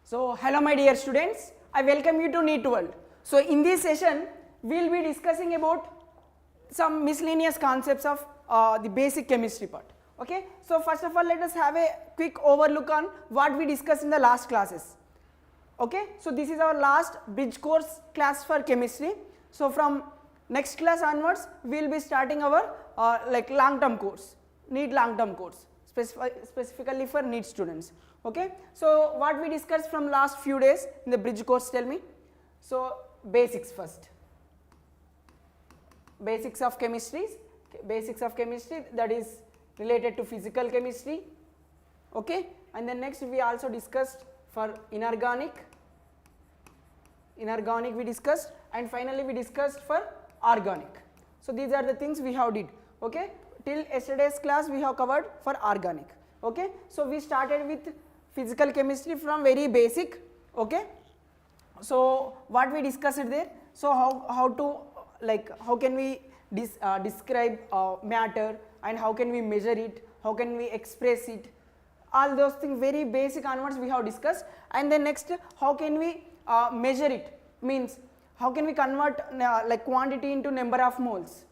So hello my dear students, I welcome you to NEET World. So in this session, we will be discussing about some miscellaneous concepts of the basic chemistry part. Okay, so first of all let us have a quick overlook on what we discussed in the last classes. Okay, so this is our last bridge course class for chemistry. So from next class onwards, we will be starting our like long term course, NEET long term course, specifically for NEET students. Okay, so what we discussed from last few days in the bridge course, tell me. So basics first, basics of chemistry, that is related to physical chemistry. Okay, and then next we also discussed for inorganic we discussed, and finally we discussed for organic. So these are the things we have did. Okay, till yesterday's class we have covered for organic. Okay, so we started with physical chemistry from very basic. Okay, so what we discussed there, so how to like how can we describe matter, and how can we measure it, how can we express it, all those things very basic onwards we have discussed. And then next, how can we measure it, means how can we convert like quantity into number of moles,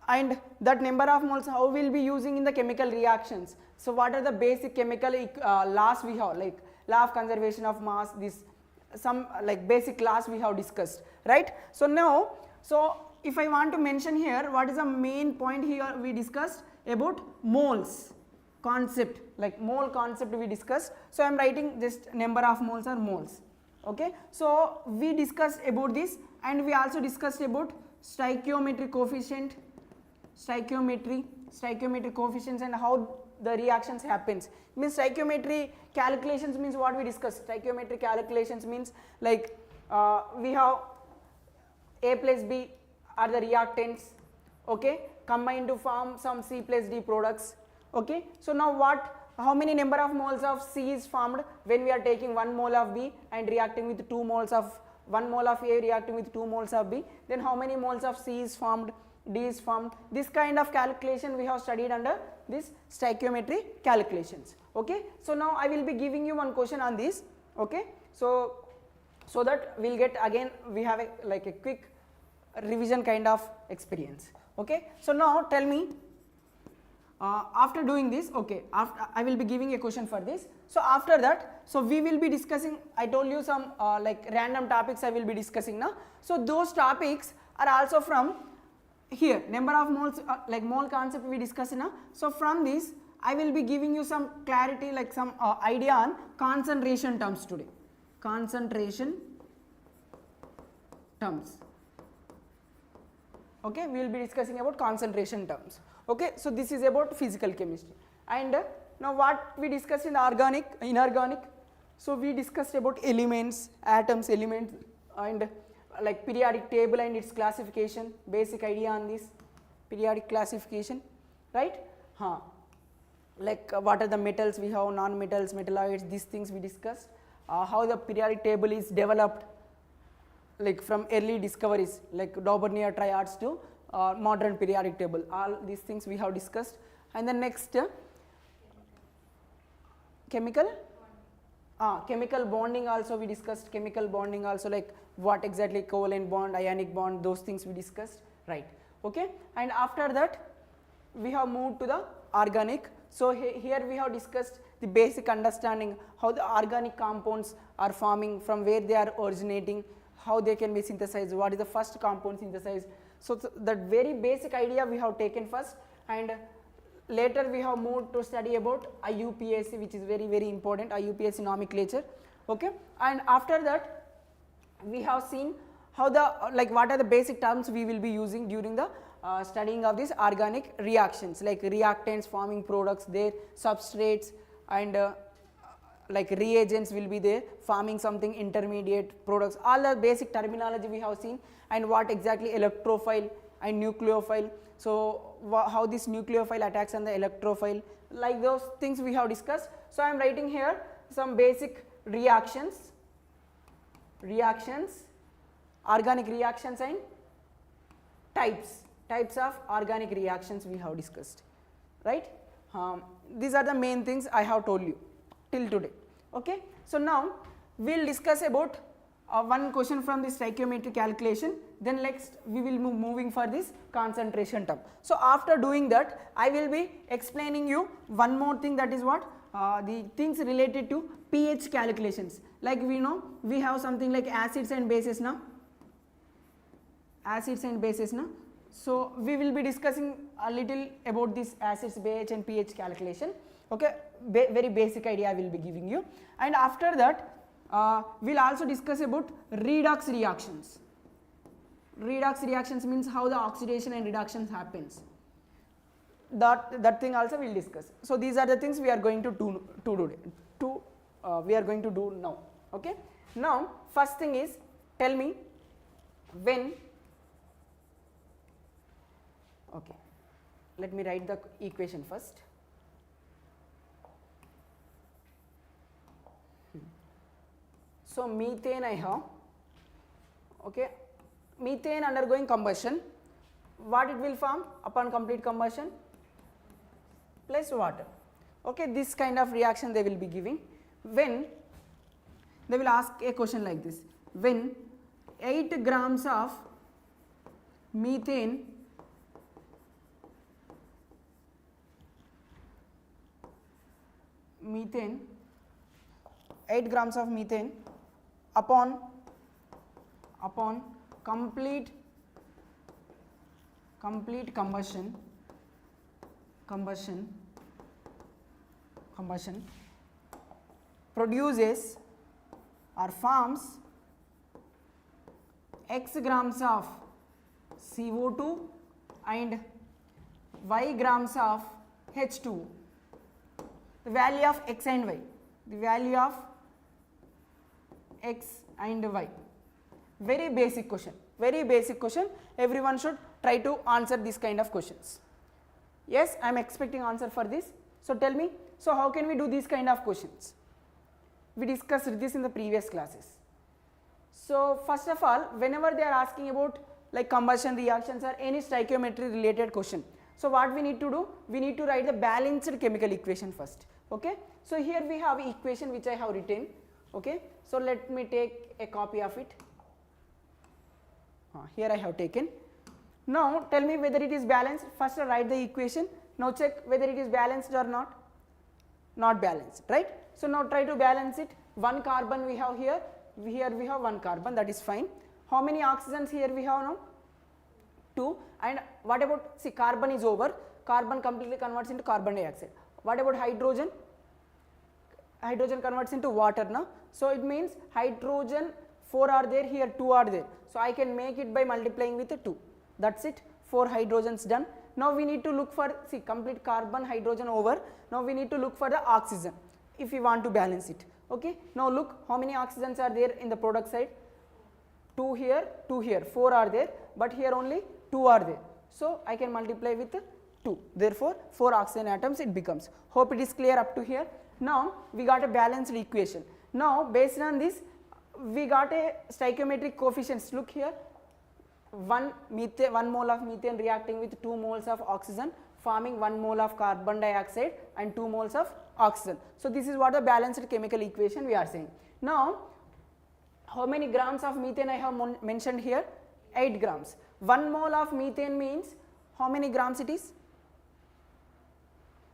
and that number of moles how we will be using in the chemical reactions. So what are the basic chemical laws we have, like law of conservation of mass, this some like basic laws we have discussed, right? So now, so if I want to mention here, what is the main point here we discussed about moles concept, like mole concept we discussed. So I am writing just number of moles or moles. Okay, so we discussed about this, and we also discussed about stoichiometry coefficient, stoichiometry coefficients, and how the reactions happens. Means stoichiometry calculations means what we discussed. Stoichiometry calculations means like we have A plus B are the reactants, okay, combined to form some C plus D products. Okay, so now how many number of moles of C is formed when we are taking 1 mole of B and reacting with 2 moles of 1 mole of A reacting with 2 moles of B, then how many moles of C is formed, D is formed. This kind of calculation we have studied under this stoichiometry calculations. Okay, so now I will be giving you one question on this. Okay, so that we'll get again we have like a quick revision kind of experience. Okay, so now tell me, after doing this, okay, after I will be giving a question for this. So after that, so we will be discussing, I told you some like random topics I will be discussing now. So those topics are also from here, number of moles, like mole concept we discussed now. So from this I will be giving you some clarity, like some idea on concentration terms today, concentration terms. Okay, we will be discussing about concentration terms. Okay, so this is about physical chemistry. And now what we discussed in the inorganic, so we discussed about elements, atoms, elements, and like periodic table and its classification, basic idea on this periodic classification, right? Like what are the metals we have, non-metals, metalloids, these things we discussed, how the periodic table is developed, like from early discoveries like Daubernier triads to modern periodic table, all these things we have discussed. And then next, chemical bonding also we discussed, chemical bonding also, like what exactly covalent bond, ionic bond, those things we discussed, right? Okay, and after that we have moved to the organic. So here we have discussed the basic understanding how the organic compounds are forming, from where they are originating, how they can be synthesized, what is the first compound synthesized. So that very basic idea we have taken first, and later we have moved to study about IUPAC, which is very very important, IUPAC nomenclature. Okay, and after that we have seen how the like what are the basic terms we will be using during the studying of these organic reactions, like reactants, forming products, their substrates, and like reagents will be there, forming something intermediate products, all the basic terminology we have seen, and what exactly electrophile and nucleophile, so how this nucleophile attacks on the electrophile, like those things we have discussed. So I am writing here some basic reactions, organic reactions, and types of organic reactions we have discussed, right? These are the main things I have told you till today. Okay, so now we'll discuss about one question from this stoichiometry calculation, then next we will moving for this concentration term. So after doing that, I will be explaining you one more thing, that is what the things related to pH calculations. Like we know we have something like acids and bases now, so we will be discussing a little about this acids, base and pH calculation. Okay, very basic idea I will be giving you, and after that we'll also discuss about redox reactions. Redox reactions means how the oxidation and reduction happens. That thing also we'll discuss. So these are the things we are going to do we are going to do now. Okay. Now first thing is, tell me when. Okay, let me write the equation first. So methane I have, okay, methane undergoing combustion, what it will form upon complete combustion? Plus water. Okay, this kind of reaction they will be giving. When they will ask a question like this, when 8 grams of methane 8 grams of methane upon complete combustion produces or forms x grams of CO2 and y grams of H2. The value of x and y, the value of x and y. Very basic question, everyone should try to answer this kind of questions. Yes, I am expecting answer for this. So tell me, so how can we do these kind of questions? We discussed this in the previous classes. So first of all, whenever they are asking about like combustion reactions or any stoichiometry related question, so what we need to do, we need to write the balanced chemical equation first. Okay, so here we have equation which I have written. Okay, so let me take a copy of it. Here I have taken. Now tell me whether it is balanced. First write the equation. Now check whether it is balanced or not. Not balanced, right? So now try to balance it. One carbon we have here. Here we have one carbon. That is fine. How many oxygens here we have now? 2. And what about, see, carbon is over. Carbon completely converts into carbon dioxide. What about hydrogen? Hydrogen converts into water now. So it means hydrogen 4 are there, here 2 are there. So I can make it by multiplying with 2. That's it. 4 hydrogens done. Now we need to look for, see, complete carbon hydrogen over. Now we need to look for the oxygen if we want to balance it. Okay. Now look how many oxygens are there in the product side. 2 here, 2 here, 4 are there, but here only 2 are there. So I can multiply with 2. Therefore 4 oxygen atoms it becomes. Hope it is clear up to here. Now we got a balanced equation. Now based on this we got a stoichiometric coefficients. Look here, 1 mole of methane reacting with 2 moles of oxygen, forming 1 mole of carbon dioxide and 2 moles of oxygen. So this is what the balanced chemical equation we are saying. Now how many grams of methane I have mentioned here? 8 grams. 1 mole of methane means how many grams it is?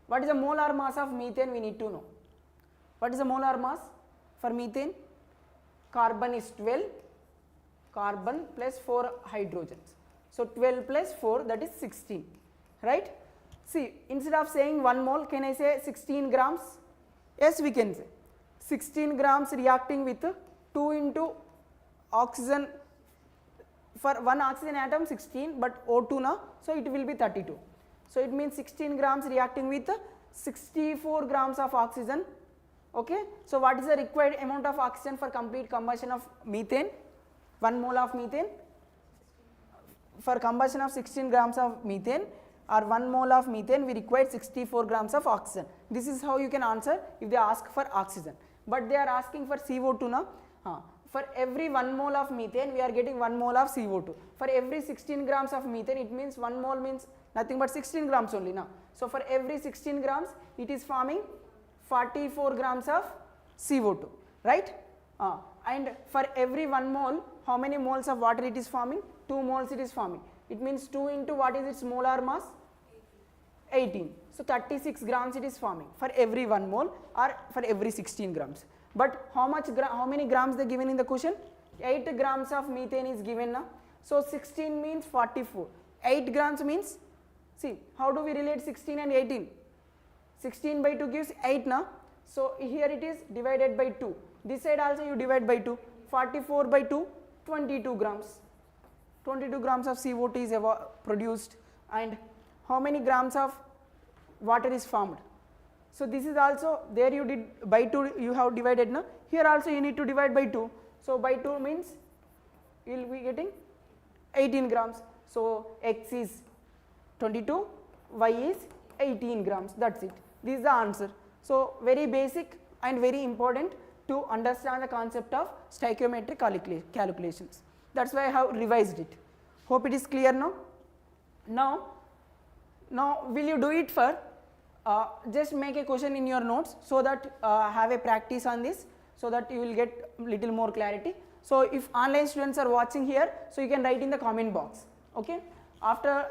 What is the molar mass of methane we need to know. What is the molar mass for methane? Carbon is 12, carbon plus 4 hydrogens. So 12 plus 4, that is 16, right? See, instead of saying 1 mole, can I say 16 grams? Yes, we can say 16 grams reacting with 2 into oxygen. For 1 oxygen atom 16, but O2 now, so it will be 32. So it means 16 grams reacting with 64 grams of oxygen. Okay. So what is the required amount of oxygen for complete combustion of methane? 1 mole of methane. For combustion of 16 grams of methane or 1 mole of methane, we require 64 grams of oxygen. This is how you can answer if they ask for oxygen. But they are asking for CO2 now. For every 1 mole of methane, we are getting 1 mole of CO2. For every 16 grams of methane, it means 1 mole means nothing but 16 grams only now. So for every 16 grams, it is forming 44 grams of CO2, right? And for every 1 mole, how many moles of water it is forming? 2 moles it is forming. It means 2 into what is its molar mass? 18. So 36 grams it is forming for every 1 mole or for every 16 grams. But how many grams they given in the question? 8 grams of methane is given now. So 16 means 44. 8 grams means, see, how do we relate 16 and 18? 16 by 2 gives 8 now. So here it is divided by 2. This side also you divide by 2. 44 by 2, 22 grams. 22 grams of CO2 is produced, and how many grams of water is formed? So this is also, there you did by 2 you have divided now. Here also you need to divide by 2. So by 2 means you will be getting 18 grams. So X is 22, Y is 18 grams, that's it. This is the answer. So very basic and very important to understand the concept of stoichiometric calculations. That's why I have revised it. Hope it is clear now. Now will you do it for, just make a question in your notes so that have a practice on this, so that you will get little more clarity. So if online students are watching here, so you can write in the comment box, okay?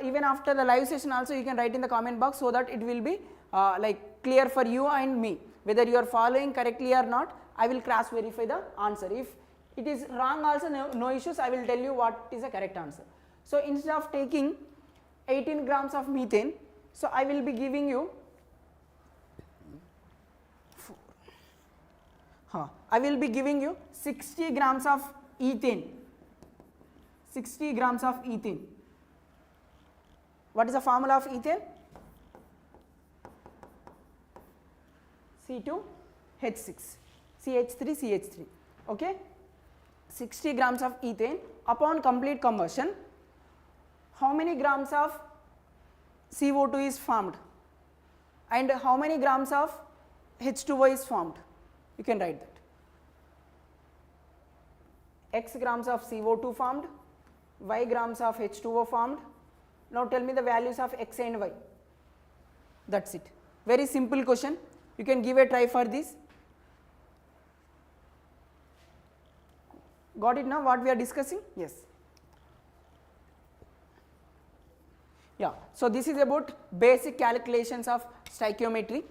Even after the live session also you can write in the comment box, so that it will be like clear for you and me, whether you are following correctly or not. I will cross verify the answer. If it is wrong also, no issues, I will tell you what is the correct answer. So instead of taking 18 grams of methane, so I will be giving you I will be giving you 60 grams of ethane. 60 grams of ethane. What is the formula of ethane? C2H6, CH3CH3, okay? 60 grams of ethane. Upon complete combustion, how many grams of CO2 is formed and how many grams of H2O is formed? You can write that. X grams of CO2 formed, Y grams of H2O formed. Now tell me the values of X and Y. That's it. Very simple question. You can give a try for this. Got it now what we are discussing? Yes. Yeah. So this is about basic calculations of stoichiometry.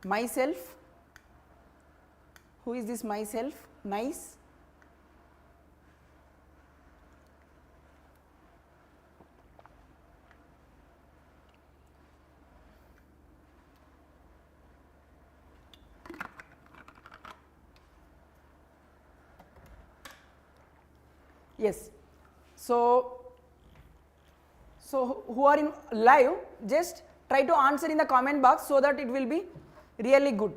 Myself. Who is this myself? Nice. Yes. So who are in live, just try to answer in the comment box so that it will be really good.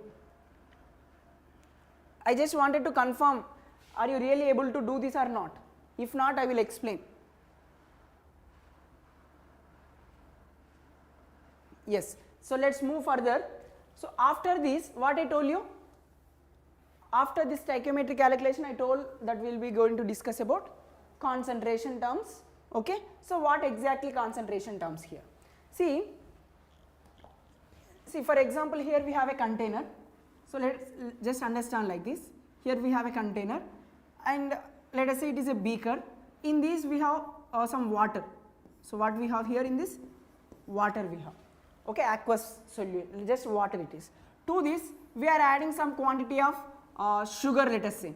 I just wanted to confirm, are you really able to do this or not? If not, I will explain. Yes. So let's move further. So after this, what I told you, after this stoichiometric calculation, I told that we will be going to discuss about concentration terms, okay? So what exactly concentration terms here? See for example, here we have a container. So let's just understand like this. Here we have a container and let us say it is a beaker. In this we have some water. So what we have here in this? Water we have, okay, aqueous solute, just water it is. To this we are adding some quantity of sugar, let us say,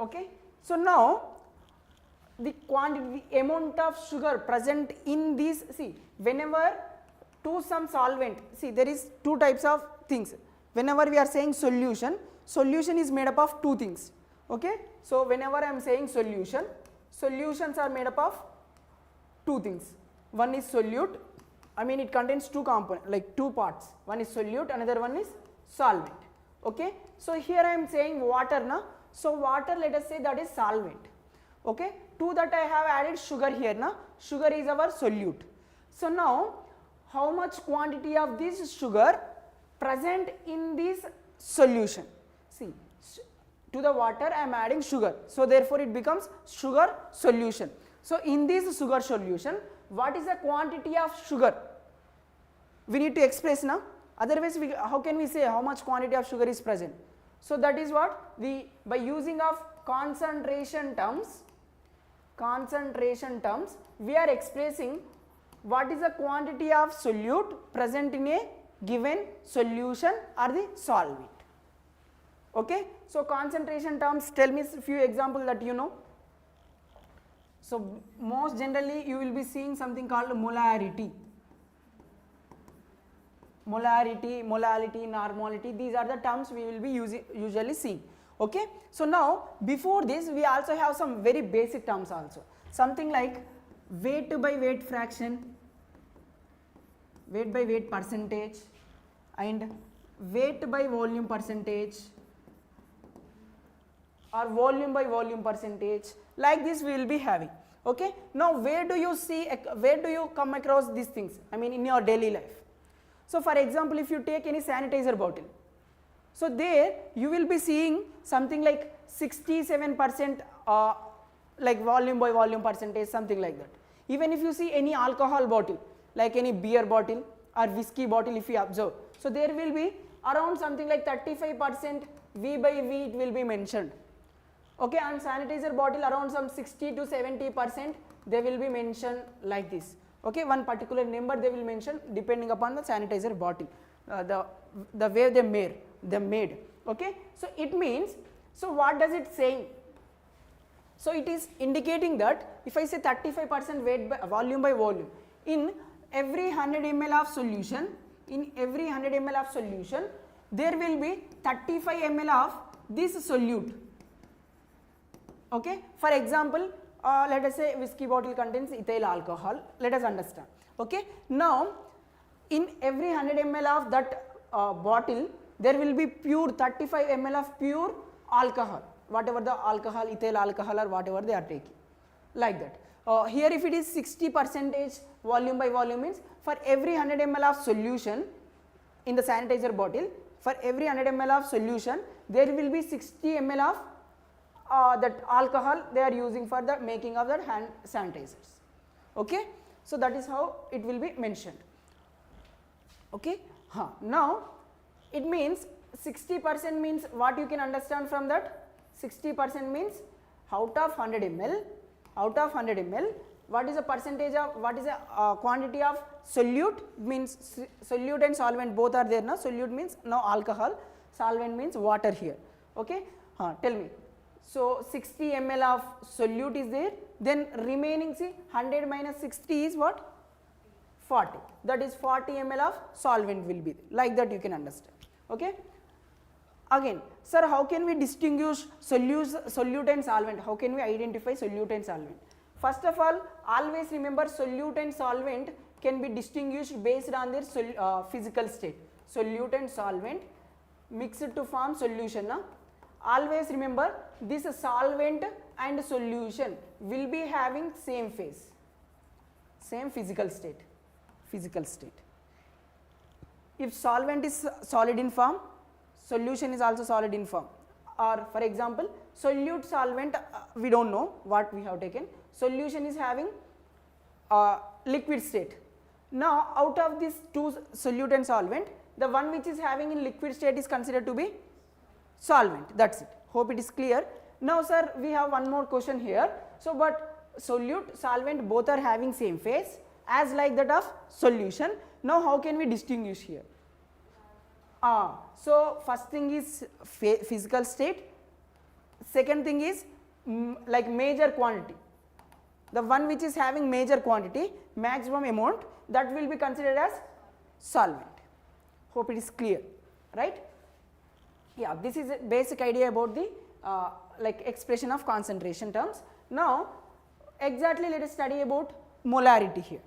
okay. So now the quantity, the amount of sugar present in this, see, whenever to some solvent, see there is two types of things. Whenever we are saying solution, solution is made up of two things, okay. So whenever I am saying solution, solutions are made up of two things. One is solute, I mean it contains two components, like two parts. One is solute, another one is solvent, okay. So here I am saying water na. So water, let us say that is solvent, okay. To that I have added sugar here na. Sugar is our solute. So now how much quantity of this sugar present in this solution? See, to the water I am adding sugar. So therefore it becomes sugar solution. So in this sugar solution, what is the quantity of sugar? we need to express now, otherwise how can we say how much quantity of sugar is present? So that is what by using of concentration terms, we are expressing what is the quantity of solute present in a given solution or the solvent. Okay, so concentration terms, tell me a few examples that you know. So most generally you will be seeing something called molarity, molarity, normality, these are the terms we will be usually seeing. Okay, so now before this we also have some very basic terms also, something like weight by weight fraction, weight by weight percentage, and weight by volume percentage, or volume by volume percentage, like this we will be having. Okay, now where do you come across these things, I mean in your daily life? So for example, if you take any sanitizer bottle, so there you will be seeing something like 67% like volume by volume percentage, something like that. Even if you see any alcohol bottle, like any beer bottle or whiskey bottle, if you observe, so there will be around something like 35% V by V it will be mentioned. Okay, and sanitizer bottle around some 60 to 70% they will be mentioned like this. Okay, one particular number they will mention depending upon the sanitizer bottle, the way they made. Okay, so it means, so what does it saying? So it is indicating that if I say 35% weight by volume by volume, in every 100 ml of solution, there will be 35 ml of this solute. Okay, for example, let us say whiskey bottle contains ethyl alcohol, let us understand. Okay, now in every 100 ml of that bottle, there will be pure 35 ml of pure alcohol, whatever the alcohol, ethyl alcohol or whatever they are taking, like that. Here if it is 60% volume by volume, means for every 100 ml of solution in the sanitizer bottle, for every 100 ml of solution there will be 60 ml of that alcohol they are using for the making of that hand sanitizers. Okay, so that is how it will be mentioned. Okay, now it means 60% means what you can understand from that? 60% means out of 100 ml, what is the percentage of, what is the quantity of solute, means solute and solvent both are there now. Solute means now alcohol, solvent means water here. Okay, tell me. So 60 ml of solute is there, then remaining, see 100 minus 60 is what? 40, that is 40 ml of solvent will be there. Like that you can understand. Okay, again, sir, how can we distinguish solute and solvent? How can we identify solute and solvent? First of all, always remember solute and solvent can be distinguished based on their physical state. Solute and solvent mixed to form solution. Always remember this solvent and solution will be having same phase, same physical state. If solvent is solid in form, solution is also solid in form. Or for example, solute solvent, we don't know what we have taken, solution is having liquid state. Now out of these two, solute and solvent, the one which is having in liquid state is considered to be solvent. That's it. Hope it is clear. Now sir, we have one more question here. So but solute, solvent both are having same phase as like that of solution. Now how can we distinguish here? So first thing is physical state, second thing is like major quantity. The one which is having major quantity, maximum amount, that will be considered as solvent. Hope it is clear, right? Yeah, this is a basic idea about the like expression of concentration terms. Now exactly let us study about molarity here.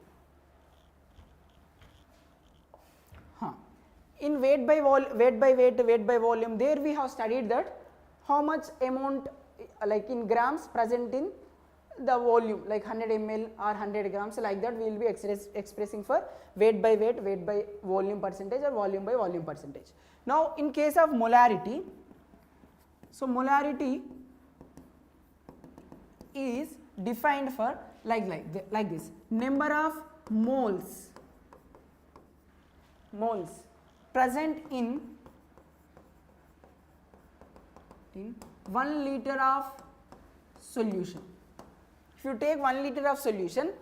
In weight by volume, there we have studied that how much amount like in grams present in the volume, like 100 ml or 100 grams, like that we will be expressing for weight by volume percentage or volume by volume percentage. Now in case of molarity, so molarity is defined for like this, number of moles moles present in 1 liter of solution. If you take 1 liter of solution,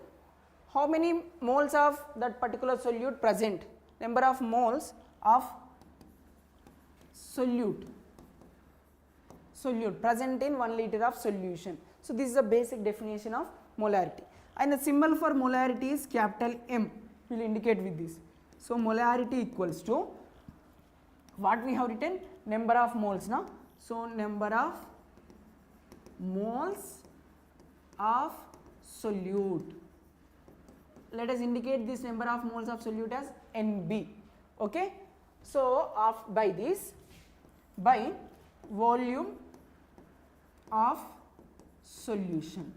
how many moles of that particular solute present? Number of moles of solute present in 1 liter of solution. So this is the basic definition of molarity, and the symbol for molarity is capital M. We will indicate with this. So molarity equals to what we have written, number of moles now. So number of moles of solute. Let us indicate this number of moles of solute as NB. Okay. So by this, by volume of solution,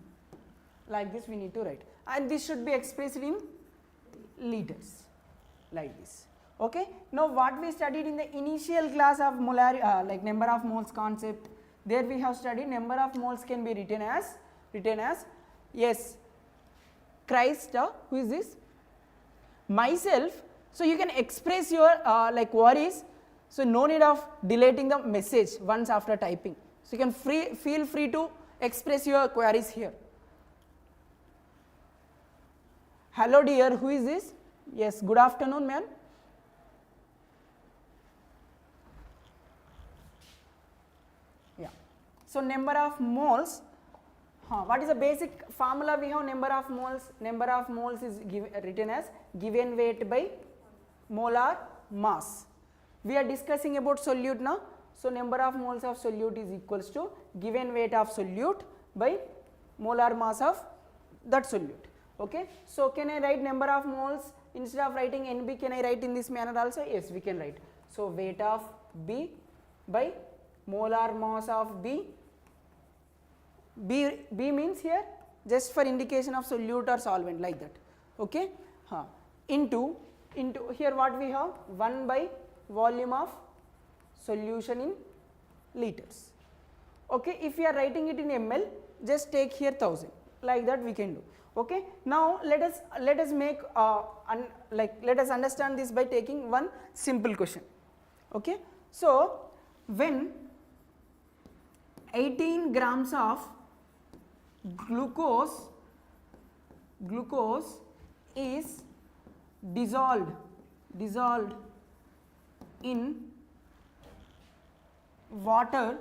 like this we need to write, and this should be expressed in liters like this. Okay. Now what we studied in the initial class of like number of moles concept, there we have studied number of moles can be written as yes, Christ, who is this? Myself. So you can express your like worries, so no need of deleting the message once after typing. So you can feel free to express your queries here. Hello dear, who is this? Yes, good afternoon ma'am. Yeah. So number of moles, what is the basic formula we have? Number of moles. Number of moles is written as given weight by molar mass. We are discussing about solute now. So number of moles of solute is equals to given weight of solute by molar mass of that solute. Okay. So can I write number of moles instead of writing NB? Can I write in this manner also? Yes, we can write. So weight of B by molar mass of B. B means here just for indication of solute or solvent, like that. Okay. Into here what we have, 1 by volume of solution in liters. Okay. If we are writing it in ml, just take here 1000, like that we can do. Okay. Now let us make let us understand this by taking one simple question. Okay. So when 18 grams of glucose is dissolved in water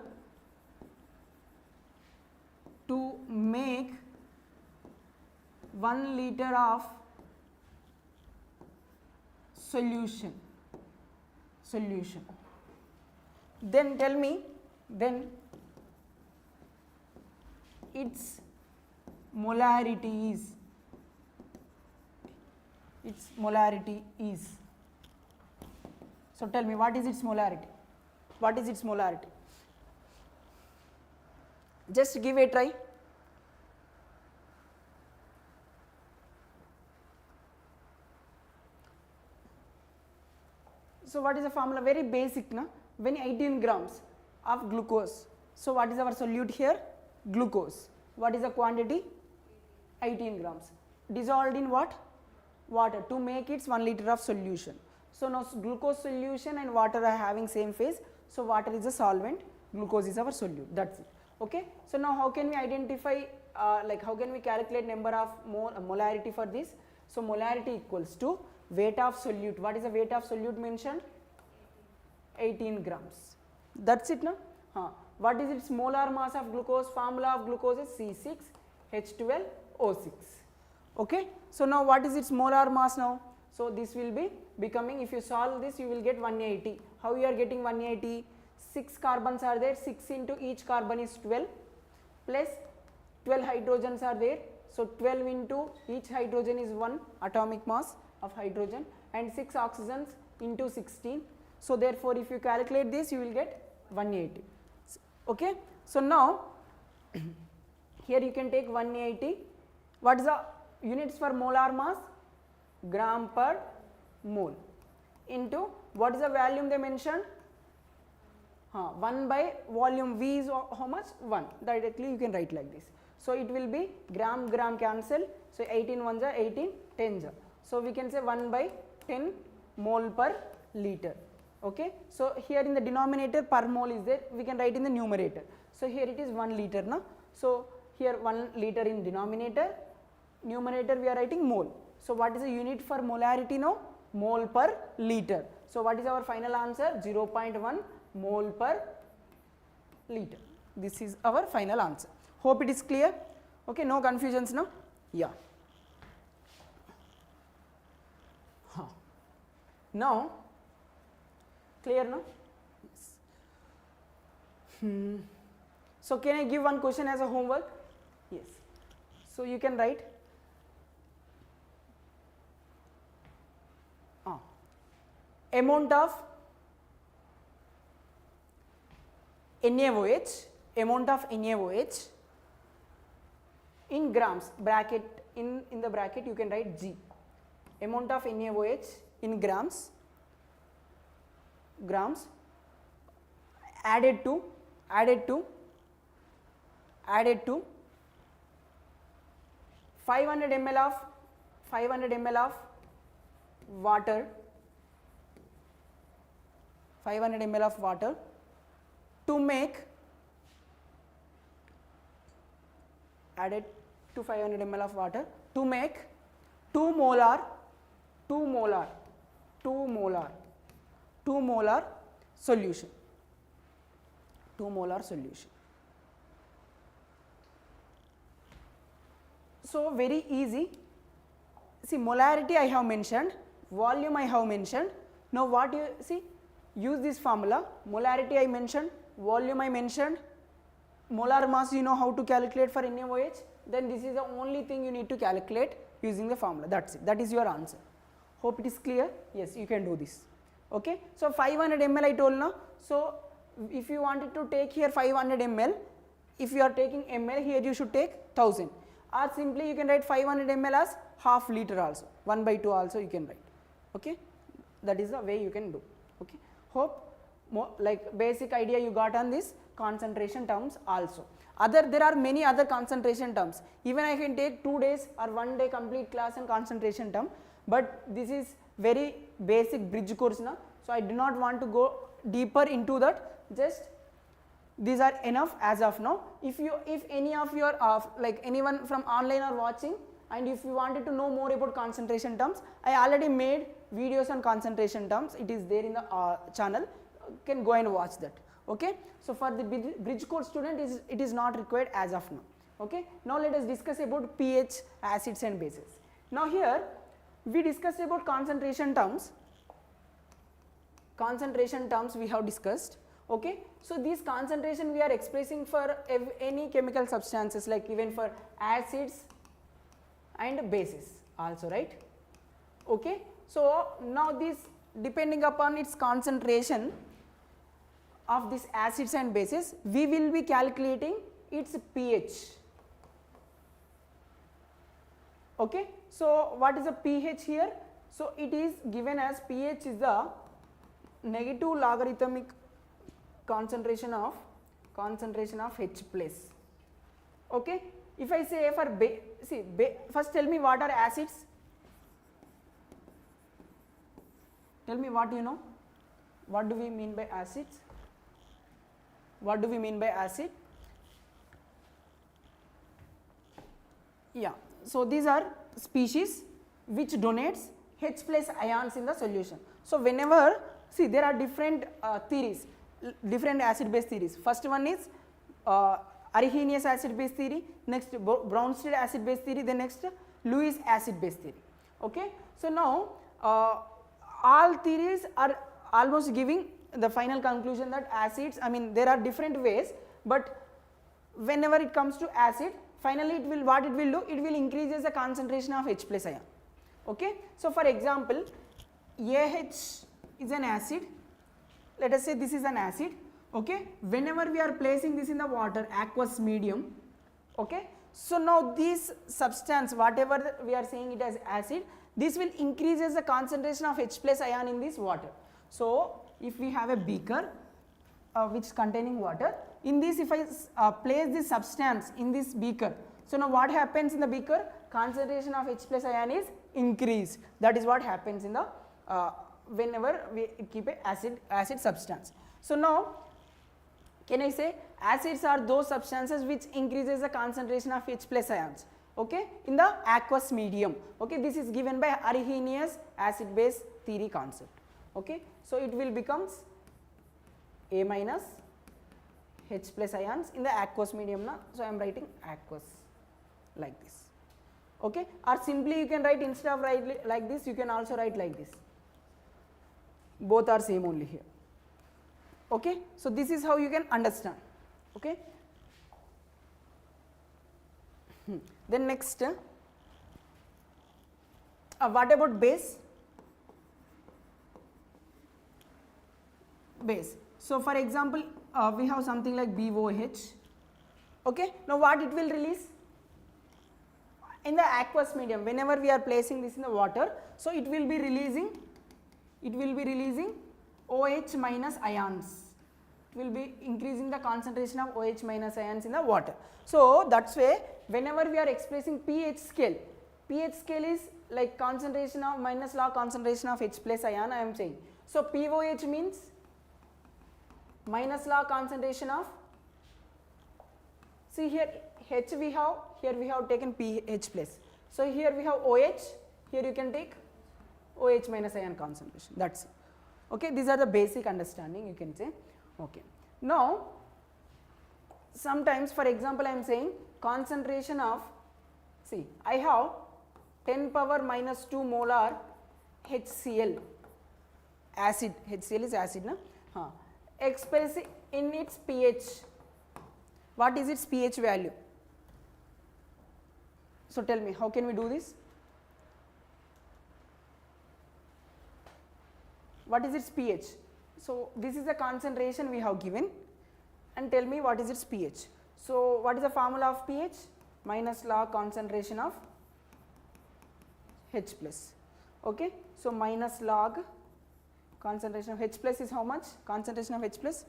to make 1 liter of solution. Then tell me, then its molarity is. So tell me, what is its molarity? What is its molarity? Just give a try. So what is the formula? Very basic, na? When 18 grams of glucose. So what is our solute here? Glucose. What is the quantity? 18 grams. Dissolved in what? Water to make its 1 liter of solution. So now glucose solution and water are having same phase. So water is a solvent, glucose is our solute. That's it. Okay. So now how can we identify, how can we calculate number of molarity for this? So molarity equals to weight of solute. What is the weight of solute mentioned? 18 grams. That's it, no? What is its molar mass of glucose? Formula of glucose is C6H12O6. Okay. So now what is its molar mass now? So this will be becoming, if you solve this, you will get 180. How you are getting 180? 6 carbons are there, 6 into each carbon is 12 plus 12 hydrogens are there. So 12 into each hydrogen is 1 atomic mass of hydrogen and 6 oxygens into 16. So therefore if you calculate this, you will get 180. Okay. So now here you can take 180. What is the units for molar mass? Gram per mole into what is the volume they mentioned? 1 by volume. V is how much? 1. Directly you can write like this. So it will be gram cancel. So 18 ones are 18, 10s are. So we can say 1 by 10 mole per liter. Okay, so here in the denominator per mole is there, we can write in the numerator. So here it is 1 liter now. So here 1 liter in denominator, numerator we are writing mole. So what is the unit for molarity now? Mole per liter. So what is our final answer? 0.1 mole per liter. This is our final answer. Hope it is clear. Okay, no confusions now. Yeah. Now, clear now? Yes. So can I give one question as a homework? Yes. So you can write. Amount of NaOH, in grams, bracket, in the bracket you can write G. Amount of NaOH in grams added to 500 ml of water, 500 ml of water to make, added to 500 ml of water to make 2 molar solution. 2 molar solution. So very easy. See, molarity I have mentioned, volume I have mentioned. Now what you see, use this formula. Molarity I mentioned, volume I mentioned, molar mass you know how to calculate for NaOH. Then this is the only thing you need to calculate using the formula. That's it. That is your answer. Hope it is clear. Yes, you can do this. Okay. So 500 ml I told now. So if you wanted to take here 500 ml, if you are taking ml, here you should take 1000. Or simply you can write 500 ml as half liter also, 1/2 also you can write. Okay. That is the way you can do. Okay. Hope like basic idea you got on this concentration terms also. There are many other concentration terms. Even I can take 2 days or 1 day complete class on concentration term, but this is very basic bridge course now. So I do not want to go deeper into that. Just these are enough as of now. If any of your like anyone from online are watching, and if you wanted to know more about concentration terms, I already made videos on concentration terms. It is there in the channel. You can go and watch that. Okay. So for the bridge course student, it is not required as of now. Okay. Now let us discuss about pH, acids and bases. Now here we discussed about concentration terms. Concentration terms we have discussed. Okay. So these concentration we are expressing for any chemical substances, like even for acids and bases also, right? Okay. So now this, depending upon its concentration of these acids and bases, we will be calculating its pH. Okay. So what is the pH here? So it is given as pH is the negative logarithmic concentration of H plus. Okay. If I say for first tell me what are acids. Tell me what you know. What do we mean by acids? What do we mean by acid? Yeah. So these are species which donates H plus ions in the solution. So whenever, see, there are different theories, different acid base theories. First one is Arrhenius acid base theory, next Bronsted acid base theory, then next Lewis acid base theory. Okay. So now all theories are almost giving the final conclusion that acids, I mean there are different ways, but whenever it comes to acid, finally what it will do, it will increases the concentration of H plus ion. Okay. So for example, AH is an acid, let us say this is an acid. Okay. Whenever we are placing this in the water, aqueous medium, okay. So now this substance, whatever we are saying it as acid, this will increases the concentration of H plus ion in this water. So if we have a beaker which containing water, in this if I place this substance in this beaker, so now what happens in the beaker? Concentration of H plus ion is increased. That is what happens in the whenever we keep a acid substance. So now can I say acids are those substances which increases the concentration of H plus ions, okay, in the aqueous medium. Okay, this is given by Arrhenius acid base theory concept. Okay, so it will becomes A minus H plus ions in the aqueous medium na, so I am writing aqueous like this. Okay, or simply you can write, instead of write like this, you can also write like this. Both are same only here. Okay, so this is how you can understand. Okay. Then next, what about base? Base. So for example, we have something like BOH. Okay, now what it will release? In the aqueous medium, whenever we are placing this in the water, so it will be releasing OH minus ions. It will be increasing the concentration of OH minus ions in the water. So that's why whenever we are expressing pH scale is like concentration of minus log concentration of H plus ion, I am saying. So POH means minus log concentration of, see here H we have, here we have taken pH plus. So here we have OH, here you can take OH minus ion concentration, that's it. Okay, these are the basic understanding you can say. Okay. Now sometimes, for example, I am saying concentration of, see I have 10 power minus 2 molar HCl acid, HCl is acid na, expressed in its pH. What is its pH value? So tell me, how can we do this? What is its pH? So this is the concentration we have given, and tell me what is its pH. So what is the formula of pH? Minus log concentration of H plus. Okay, so minus log concentration of H plus is how much? Concentration of H plus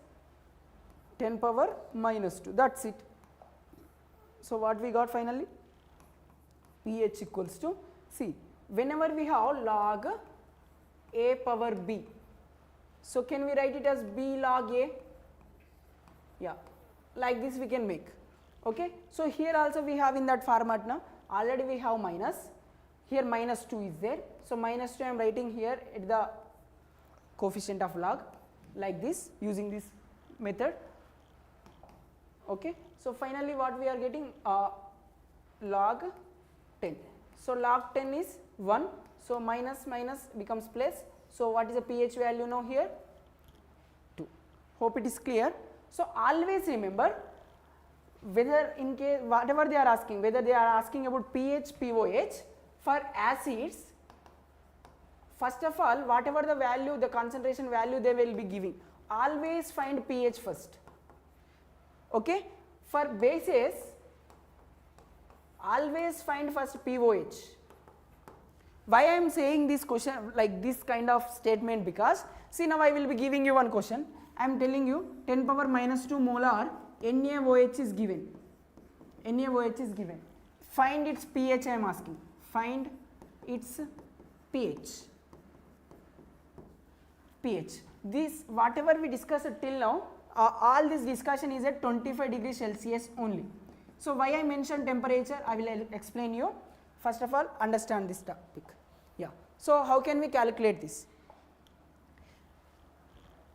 10 power minus 2, that's it. So what we got finally? pH equals to, see whenever we have log A power B, so can we write it as B log A? Yeah, like this we can make. Okay, so here also we have in that format now, already we have minus, here minus 2 is there, so minus 2 I am writing here at the coefficient of log like this, using this method. Okay, so finally what we are getting, log 10. So log 10 is 1, so minus minus becomes plus. So what is the pH value now here? 2. Hope it is clear. So always remember, whether in case whatever they are asking, whether they are asking about pH, POH, for acids, first of all whatever the value, the concentration value they will be giving, always find pH first. Okay, for bases always find first POH. Why I am saying this question like this kind of statement? Because see, now I will be giving you one question. I am telling you 10 power minus 2 molar NaOH is given. NaOH is given. Find its pH I am asking. Find its pH. pH. This whatever we discussed till now, all this discussion is at 25 degrees Celsius only. So why I mentioned temperature, I will explain you. First of all, understand this topic. Yeah. So how can we calculate this?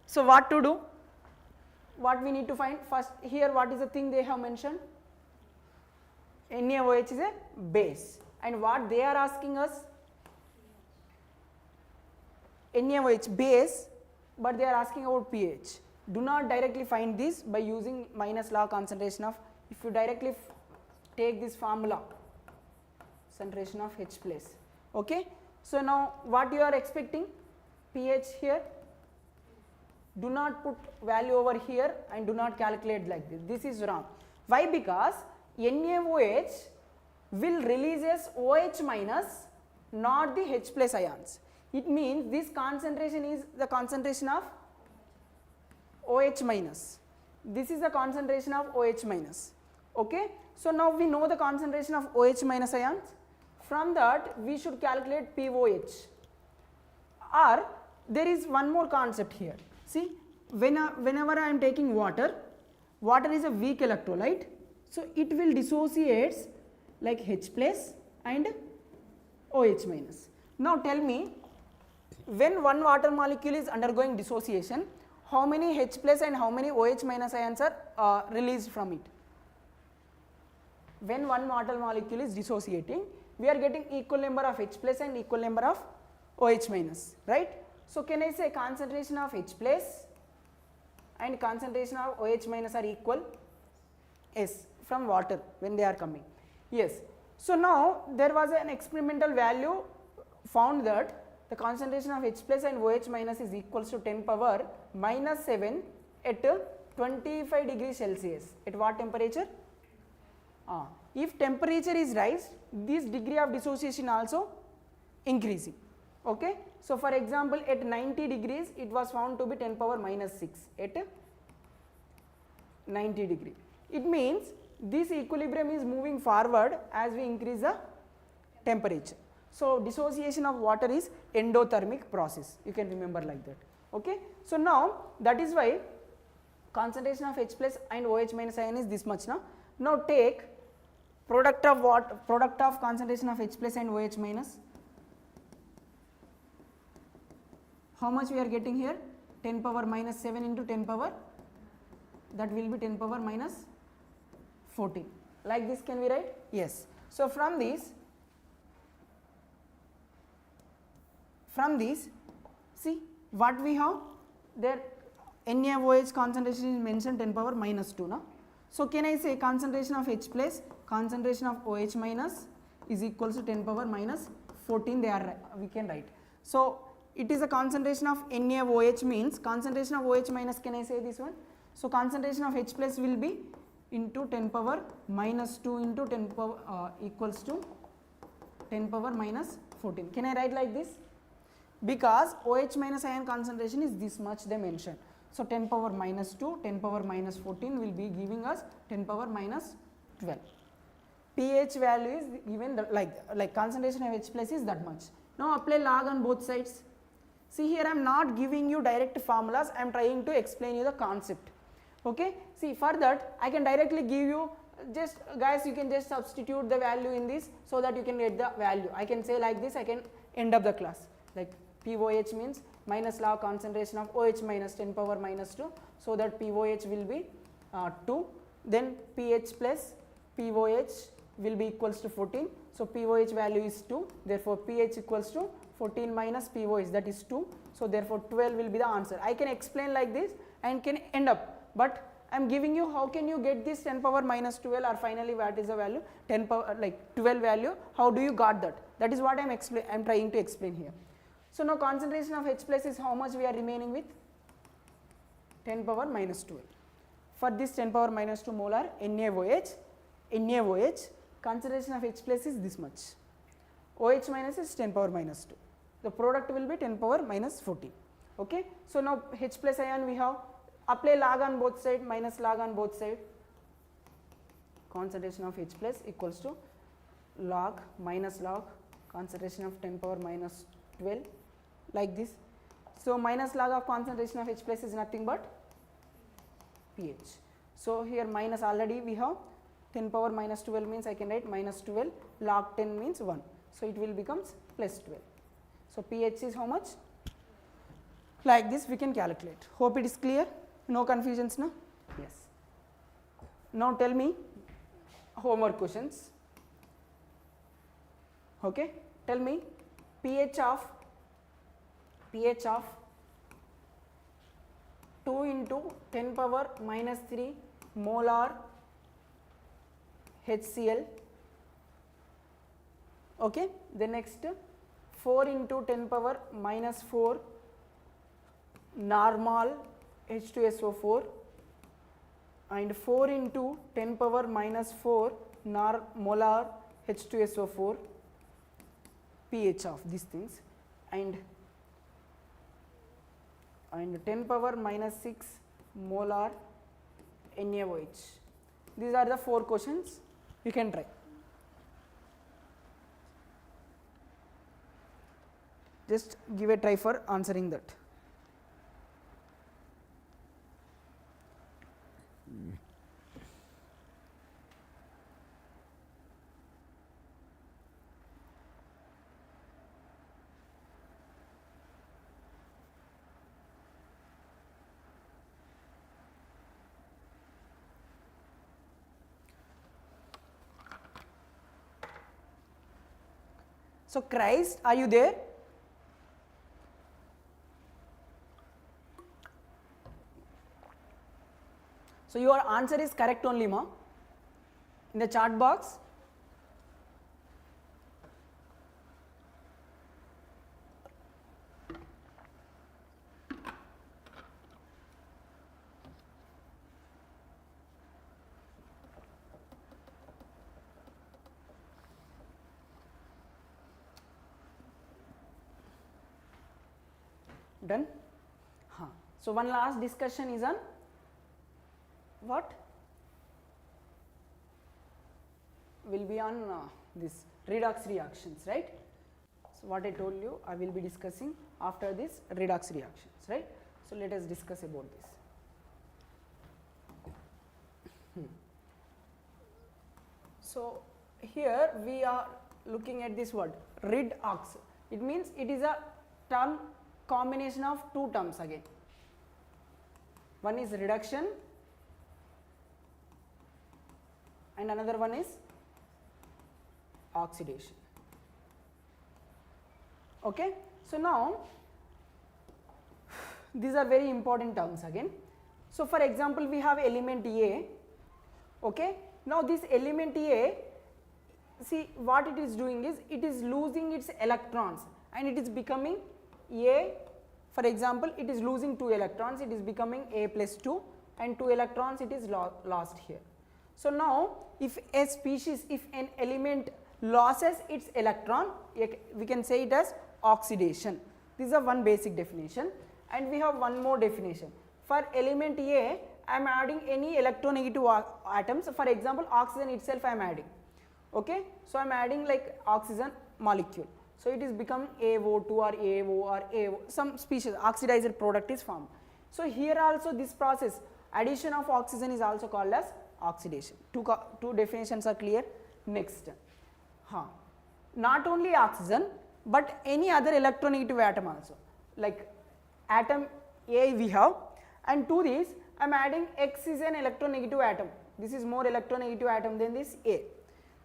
So what to do? What we need to find? First, here what is the thing they have mentioned? NaOH is a base, and what they are asking us? NaOH base, but they are asking about pH. Do not directly find this by using minus log concentration of, if you directly take this formula, concentration of H plus. Okay. So now what you are expecting? pH here. Do not put value over here and do not calculate like this. This is wrong. Why? Because NaOH will release as OH minus, not the H plus ions. It means this concentration is the concentration of OH minus. This is the concentration of OH minus. Okay. So now we know the concentration of OH minus ions. From that we should calculate POH, or there is one more concept here. See, whenever I am taking water, water is a weak electrolyte, so it will dissociate like H plus and OH minus. Now tell me, when one water molecule is undergoing dissociation, how many H plus and how many OH minus ions are released from it? When one water molecule is dissociating, we are getting equal number of H plus and equal number of OH minus, right? So can I say concentration of H plus and concentration of OH minus are equal? Yes, from water when they are coming. Yes. So now there was an experimental value found that the concentration of H plus and OH minus is equals to 10 power minus 7 at 25 degrees Celsius. At what temperature? If temperature is rise, this degree of dissociation also increasing. Okay. So for example, at 90 degrees it was found to be 10 power minus 6 at 90 degree. It means this equilibrium is moving forward as we increase the temperature. So dissociation of water is endothermic process, you can remember like that. Okay. So now that is why concentration of H plus and OH minus ion is this much now. Now take product of what? Product of concentration of H plus and OH minus. How much we are getting here? 10 power minus 7 into 10 power, that will be 10 power minus 14. Like this can we write? Yes. So from these, see what we have there, NaOH concentration is mentioned 10 power minus 2 now. So can I say concentration of H plus, concentration of OH minus is equals to 10 power minus 14, they are, we can write. So it is a concentration of NaOH means concentration of OH minus, can I say this one? So concentration of H plus will be into 10 power minus 2 into 10 power equals to 10 power minus 14. Can I write like this? Because OH minus ion concentration is this much they mentioned. So 10 power minus 2, 10 power minus 14 will be giving us 10 power minus 12. pH value is given like concentration of H plus is that much. Now apply log on both sides. See here I am not giving you direct formulas, I am trying to explain you the concept. Okay. See for that I can directly give you, just guys you can just substitute the value in this so that you can get the value. I can say like this, I can end up the class like POH means minus log concentration of OH minus 10 power minus 2, so that POH will be 2, then pH plus POH will be equals to 14. So POH value is 2, therefore pH equals to 14 minus POH, that is 2. So therefore 12 will be the answer. I can explain like this and can end up, but I am giving you how can you get this 10 power minus 12 or finally what is the value 10 power like 12 value, how do you got that? That is what I am trying to explain here. So now concentration of H plus is how much we are remaining with? 10 power minus 12. For this 10 power minus 2 molar NaOH, concentration of H plus is this much. OH minus is 10 power minus 2. The product will be 10 power minus 14. Okay. So now H plus ion we have, apply log on both side, minus log on both side. Concentration of H plus equals to log minus log concentration of 10 power minus 12 like this. So minus log of concentration of H plus is nothing but pH. So here minus already we have 10 power minus 12 means I can write minus 12, log 10 means 1. So it will becomes plus 12. So pH is how much? Like this we can calculate. Hope it is clear. No confusions now? Yes. Now tell me homework questions. Okay. Tell me pH of 2 into 10 power minus 3 molar HCl. Okay. The next 4 into 10 power minus 4 normal H2SO4 and 4 into 10 power minus 4 molar H2SO4 pH of these things, and 10 power minus 6 molar NaOH. These are the 4 questions you can try. Just give a try for answering that. So Christ, are you there? So your answer is correct only, ma. In the chat box. Done? Huh. So one last discussion is on what? Will be on this redox reactions, right? So what I told you, I will be discussing after this redox reactions, right? So let us discuss about this. So here we are looking at this word redox. It means it is a term combination of two terms again. One is reduction and another one is oxidation. Okay. So now these are very important terms again. So for example, we have element A. Okay. Now this element A, see what it is doing is it is losing its electrons and it is becoming A. For example, it is losing 2 electrons, it is becoming A plus 2 and 2 electrons it is lost here. So now if a species, if an element loses its electron, we can say it as oxidation. This is a one basic definition, and we have one more definition. For element A, I am adding any electronegative atoms. For example, oxygen itself I am adding. Okay, so I am adding like oxygen molecule. So it is become AO2 or AO or AO, some species oxidizer product is formed. So here also this process, addition of oxygen is also called as oxidation. Two definitions are clear. Next, not only oxygen but any other electronegative atom also, like atom A we have, and to this I am adding X is an electronegative atom. This is more electronegative atom than this A.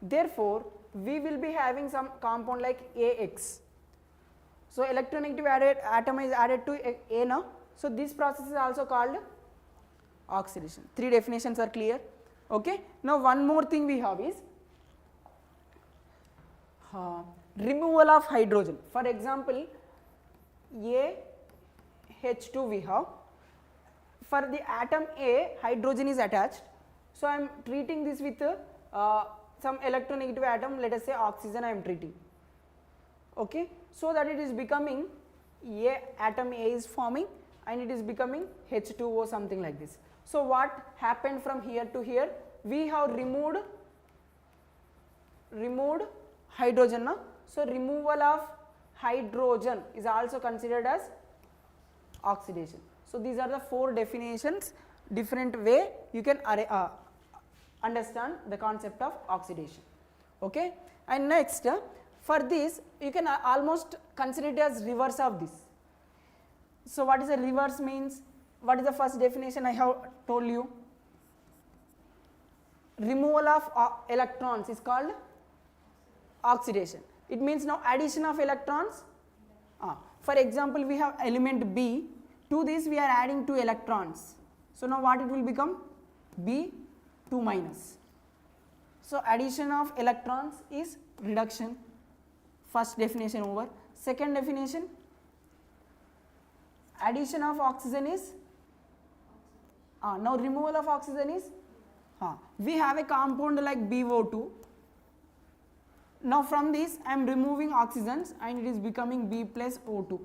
Therefore, we will be having some compound like AX. So electronegative atom is added to A now. So this process is also called oxidation. Three definitions are clear. Okay. Now one more thing we have is removal of hydrogen. For example, H2 we have. For the atom A, hydrogen is attached. So I am treating this with some electronegative atom, let us say oxygen I am treating. Okay, so that it is becoming atom A is forming and it is becoming H2O, something like this. So what happened from here to here? We have removed hydrogen now. So removal of hydrogen is also considered as oxidation. So these are the four definitions, different way you can understand the concept of oxidation. Okay, and next for this you can almost consider it as reverse of this. So what is a reverse means? What is the first definition I have told you? Removal of electrons is called oxidation. It means now addition of electrons. For example, we have element B. To this we are adding 2 electrons. So now what it will become? B 2 minus. So addition of electrons is reduction. First definition over. Second definition, addition of oxygen is now removal of oxygen is we have a compound like BO2. Now from this I am removing oxygens and it is becoming B plus O2.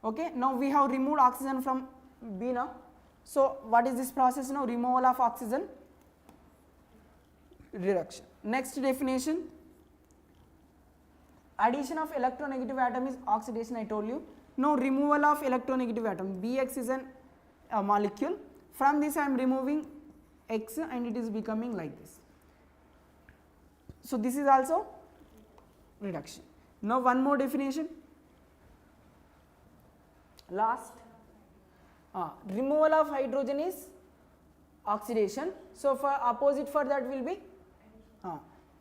Okay, now we have removed oxygen from B now. So what is this process now? Removal of oxygen, reduction. Next definition, addition of electronegative atom is oxidation, I told you. Now removal of electronegative atom, Bx is a molecule. From this I am removing X and it is becoming like this. So this is also reduction. Now one more definition. Last, removal of hydrogen is oxidation. So for opposite for that will be,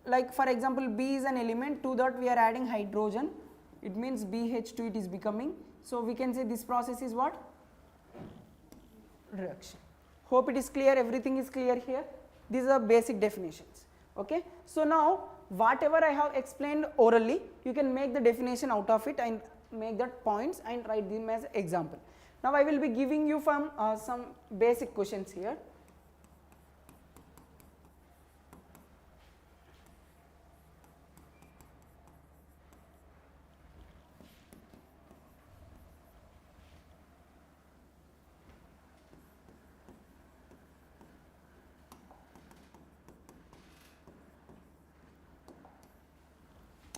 like for example B is an element, to that we are adding hydrogen, it means BH2 it is becoming. So we can say this process is what? Reduction. Hope it is clear, everything is clear here. These are basic definitions. Okay. So now whatever I have explained orally, you can make the definition out of it and make that points and write them as example. Now I will be giving you from some basic questions here.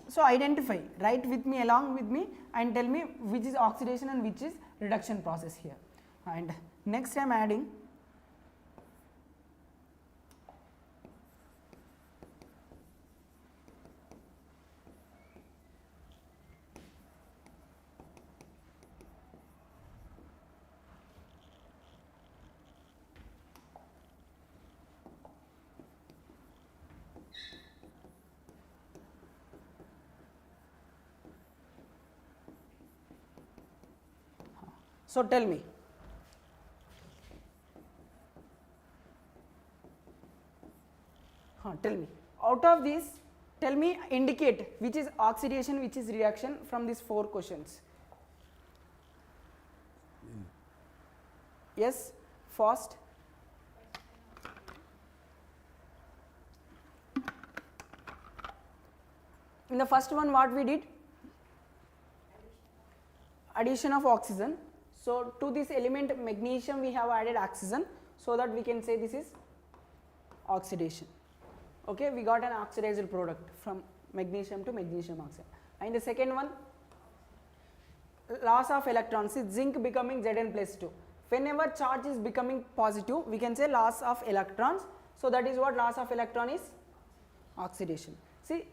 So identify, write with me, along with me, and tell me which is oxidation and which is reduction process here. And next I am adding so tell me, tell me, out of this, tell me, indicate which is oxidation, which is reaction from these 4 questions. Yes, fast. In the first one what we did? Addition of oxygen. So to this element magnesium we have added oxygen, so that we can say this is oxidation. Okay, we got an oxidized product from magnesium to magnesium oxide. And the second one, loss of electrons, is zinc becoming Zn plus 2. Whenever charge is becoming positive, we can say loss of electrons. So that is what loss of electron is? Oxidation. See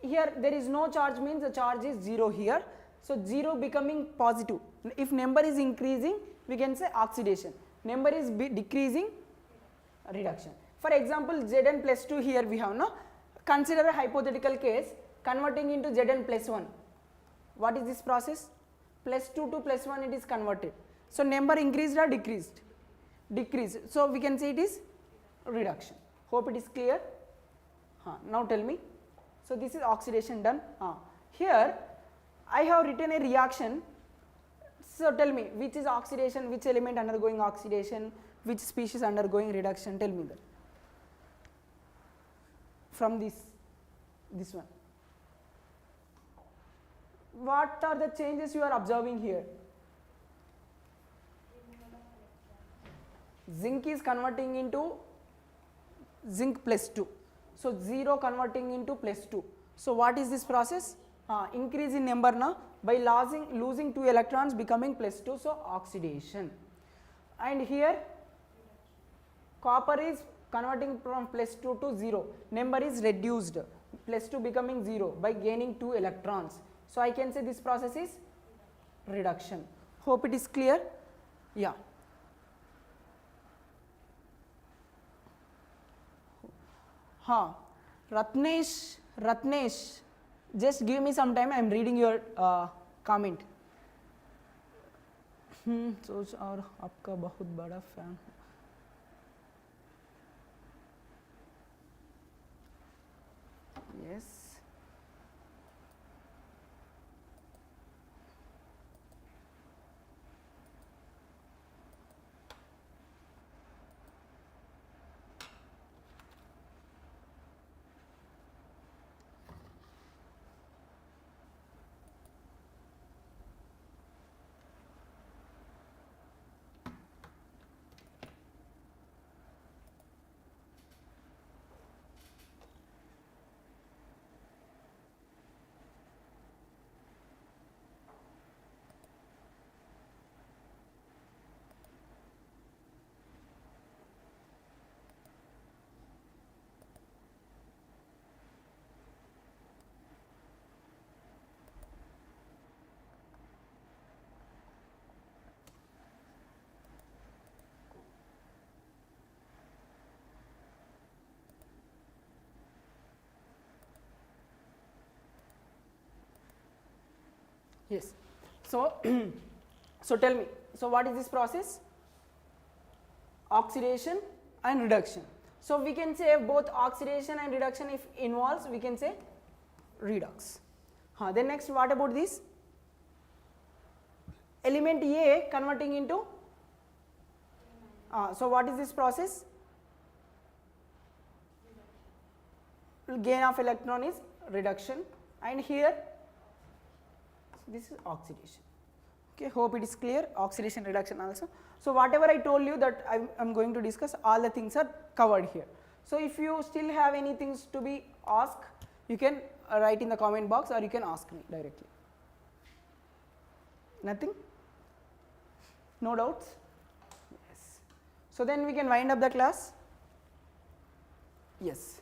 here there is no charge, means the charge is 0 here. So 0 becoming positive. If number is increasing, we can say oxidation. Number is decreasing, reduction. For example, Zn plus 2 here we have, no? Consider a hypothetical case converting into Zn plus 1. What is this process? Plus 2 to plus 1 it is converted. So number increased or decreased? Decreased. So we can say it is reduction. Hope it is clear. Now tell me. So this is oxidation done. Here I have written a reaction. So tell me which is oxidation, which element undergoing oxidation, which species undergoing reduction, tell me that. From this one. What are the changes you are observing here? Zinc is converting into zinc plus 2. So 0 converting into plus 2. So what is this process? Increase in number now, by losing 2 electrons becoming plus 2, so oxidation. And here copper is converting from plus 2 to 0, number is reduced, plus 2 becoming 0 by gaining 2 electrons. So I can say this process is reduction. Hope it is clear. Yeah. Ratnesh, just give me some time, I am reading your comment. सोच और आपका बहुत बड़ा fan. Yes. Yes. So, so tell me, so what is this process? Oxidation and reduction. So we can say both oxidation and reduction if involves, we can say redox. Then next, what about this? Element A converting into, so what is this process? Gain of electron is reduction, and here this is oxidation. Okay, hope it is clear, oxidation reduction also. So whatever I told you that I am going to discuss, all the things are covered here. So if you still have any things to be asked, you can write in the comment box, or you can ask me directly. Nothing? No doubts? Yes. So then we can wind up the class. Yes.